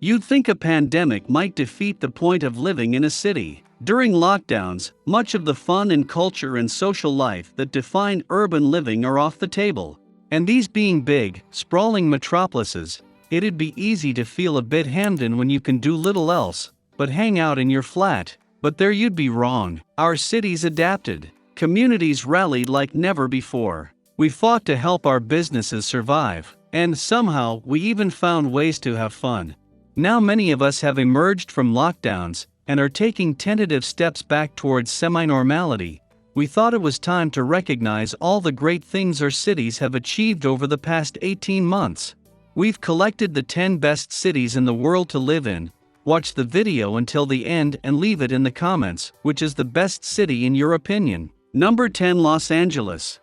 You'd think a pandemic might defeat the point of living in a city. During lockdowns, much of the fun and culture and social life that define urban living are off the table. And these being big, sprawling metropolises, it'd be easy to feel a bit hemmed in when you can do little else but hang out in your flat. But there you'd be wrong. Our cities adapted. Communities rallied like never before. We fought to help our businesses survive. And somehow, we even found ways to have fun. Now many of us have emerged from lockdowns and are taking tentative steps back towards semi-normality. We thought it was time to recognize all the great things our cities have achieved over the past 18 months. We've collected the 10 best cities in the world to live in. Watch the video until the end and leave it in the comments, which is the best city in your opinion. Number 10, Los Angeles.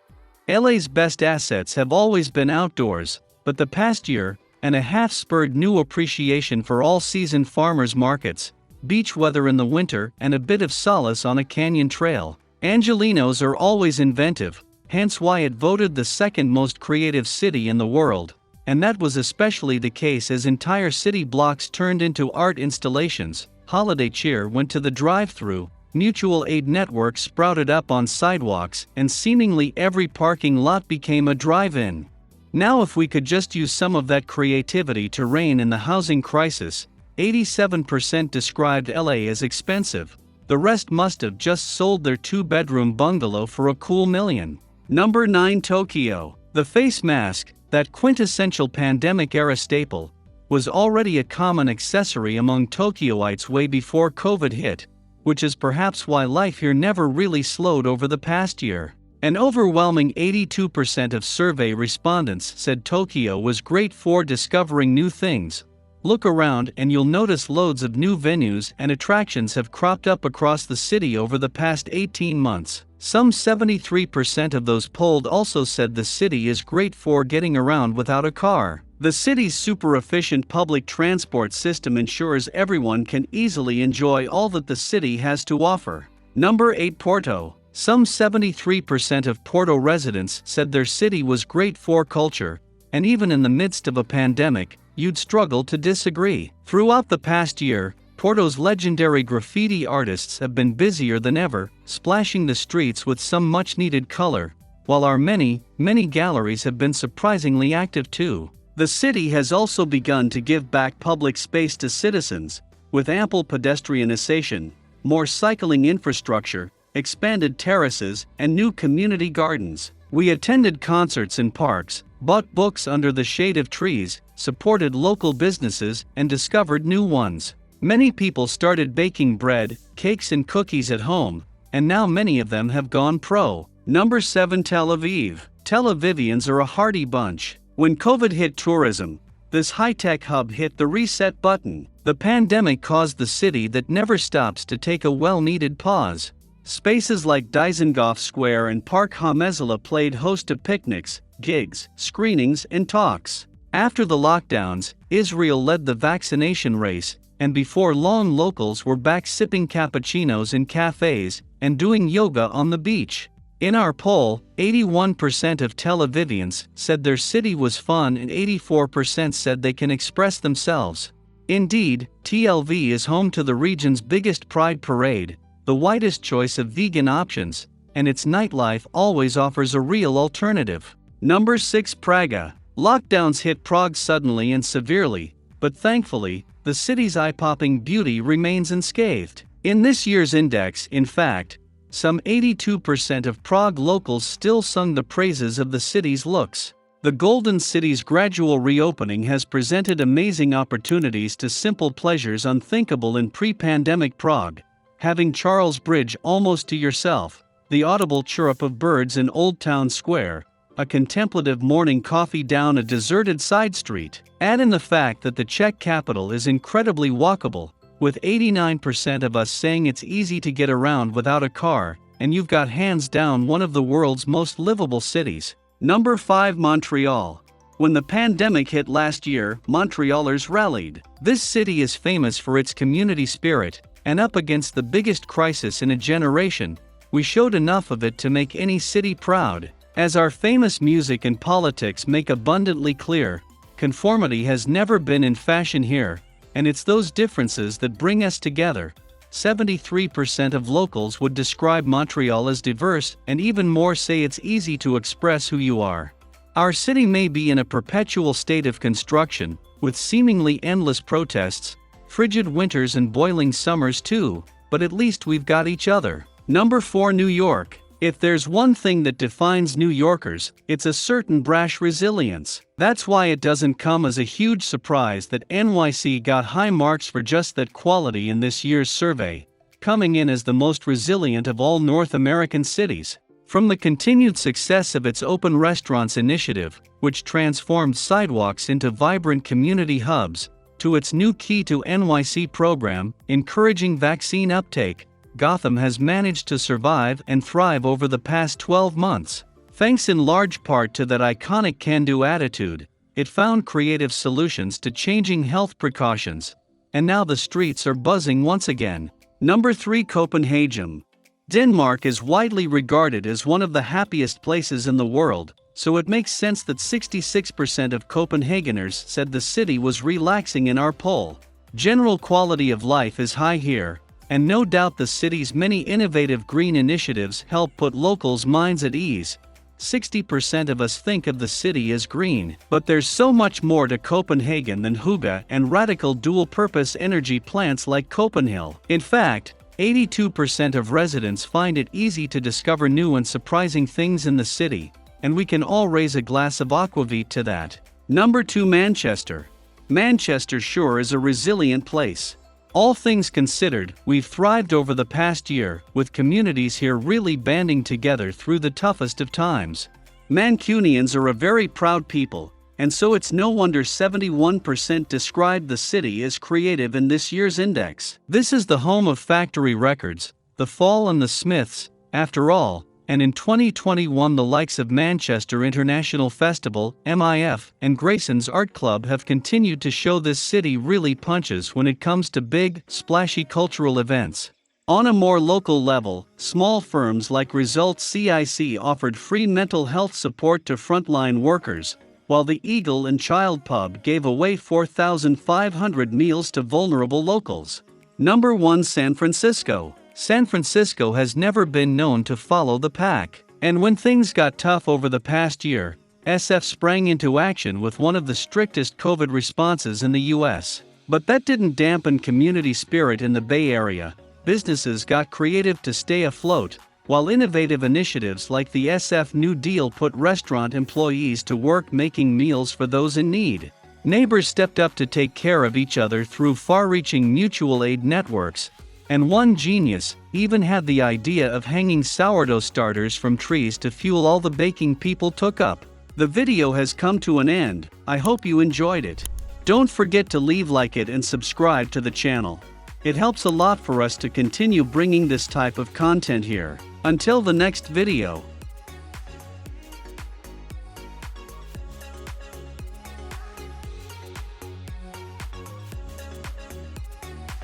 LA's best assets have always been outdoors, but the past year and a half spurred new appreciation for all-season farmers markets, beach weather in the winter, and a bit of solace on a canyon trail. Angelenos are always inventive, hence why it voted the second most creative city in the world. And that was especially the case as entire city blocks turned into art installations, holiday cheer went to the drive-thru, mutual aid networks sprouted up on sidewalks, and seemingly every parking lot became a drive-in. Now if we could just use some of that creativity to rein in the housing crisis, 87% described LA as expensive. The rest must have just sold their 2-bedroom bungalow for a cool $1 million. Number 9, Tokyo. The face mask, that quintessential pandemic-era staple, was already a common accessory among Tokyoites way before COVID hit, which is perhaps why life here never really slowed over the past year. An overwhelming 82% of survey respondents said Tokyo was great for discovering new things. Look around and you'll notice loads of new venues and attractions have cropped up across the city over the past 18 months. Some 73% of those polled also said the city is great for getting around without a car. The city's super efficient public transport system ensures everyone can easily enjoy all that the city has to offer. Number 8, Porto. Some 73% of Porto residents said their city was great for culture, and even in the midst of a pandemic, you'd struggle to disagree. Throughout the past year, Porto's legendary graffiti artists have been busier than ever, splashing the streets with some much-needed color, while our many galleries have been surprisingly active too. The city has also begun to give back public space to citizens, with ample pedestrianization, more cycling infrastructure, expanded terraces, and new community gardens. We attended concerts in parks, bought books under the shade of trees, supported local businesses, and discovered new ones. Many people started baking bread, cakes and cookies at home, and now many of them have gone pro. Number 7, Tel Aviv. Tel Avivians are a hardy bunch. When COVID hit tourism, this high-tech hub hit the reset button. The pandemic caused the city that never stops to take a well-needed pause. Spaces like Dizengoff Square and Park Hamezela played host to picnics, gigs, screenings, and talks. After the lockdowns, Israel led the vaccination race, and before long locals were back sipping cappuccinos in cafes and doing yoga on the beach. In our poll, 81% of Tel Avivians said their city was fun and 84% said they can express themselves. Indeed, TLV is home to the region's biggest pride parade, the widest choice of vegan options, and its nightlife always offers a real alternative. Number 6, Prague. Lockdowns hit Prague suddenly and severely, but thankfully, the city's eye-popping beauty remains unscathed. In this year's index, in fact, some 82% of Prague locals still sung the praises of the city's looks. The Golden City's gradual reopening has presented amazing opportunities to simple pleasures unthinkable in pre-pandemic Prague. Having Charles Bridge almost to yourself, the audible chirrup of birds in Old Town Square, a contemplative morning coffee down a deserted side street. Add in the fact that the Czech capital is incredibly walkable, with 89% of us saying it's easy to get around without a car, and you've got hands down one of the world's most livable cities. Number 5, Montreal. When the pandemic hit last year, Montrealers rallied. This city is famous for its community spirit, and up against the biggest crisis in a generation, we showed enough of it to make any city proud. As our famous music and politics make abundantly clear, conformity has never been in fashion here, and it's those differences that bring us together. 73% of locals would describe Montreal as diverse, and even more say it's easy to express who you are. Our city may be in a perpetual state of construction, with seemingly endless protests, frigid winters and boiling summers too, but at least we've got each other. Number 4. New York. If there's one thing that defines New Yorkers, it's a certain brash resilience. That's why it doesn't come as a huge surprise that NYC got high marks for just that quality in this year's survey, coming in as the most resilient of all North American cities. From the continued success of its open restaurants initiative, which transformed sidewalks into vibrant community hubs, to its new Key to NYC program, encouraging vaccine uptake, Gotham has managed to survive and thrive over the past 12 months. Thanks in large part to that iconic can-do attitude, it found creative solutions to changing health precautions, and now the streets are buzzing once again. Number 3. Copenhagen. Denmark is widely regarded as one of the happiest places in the world, so it makes sense that 66% of Copenhageners said the city was relaxing in our poll. General quality of life is high here, and no doubt the city's many innovative green initiatives help put locals' minds at ease. 60% of us think of the city as green, but there's so much more to Copenhagen than hygge and radical dual-purpose energy plants like Copenhagen. In fact, 82% of residents find it easy to discover new and surprising things in the city, and we can all raise a glass of aquavit to that. Number 2. Manchester. Manchester sure is a resilient place. All things considered, we've thrived over the past year, with communities here really banding together through the toughest of times. Mancunians are a very proud people, and so it's no wonder 71% described the city as creative in this year's index. This is the home of factory records, the Fall and the Smiths, after all, and in 2021 the likes of Manchester International Festival, MIF, and Grayson's Art Club have continued to show this city really punches when it comes to big, splashy cultural events. On a more local level, small firms like Results CIC offered free mental health support to frontline workers, while the Eagle and Child Pub gave away 4,500 meals to vulnerable locals. Number 1. San Francisco. San Francisco has never been known to follow the pack, and when things got tough over the past year, SF sprang into action with one of the strictest COVID responses in the US. But that didn't dampen community spirit in the Bay Area. Businesses got creative to stay afloat, while innovative initiatives like the SF New Deal put restaurant employees to work making meals for those in need. Neighbors stepped up to take care of each other through far-reaching mutual aid networks, and one genius even had the idea of hanging sourdough starters from trees to fuel all the baking people took up. The video has come to an end. I hope you enjoyed it. Don't forget to like it and subscribe to the channel. It helps a lot for us to continue bringing this type of content here. Until the next video.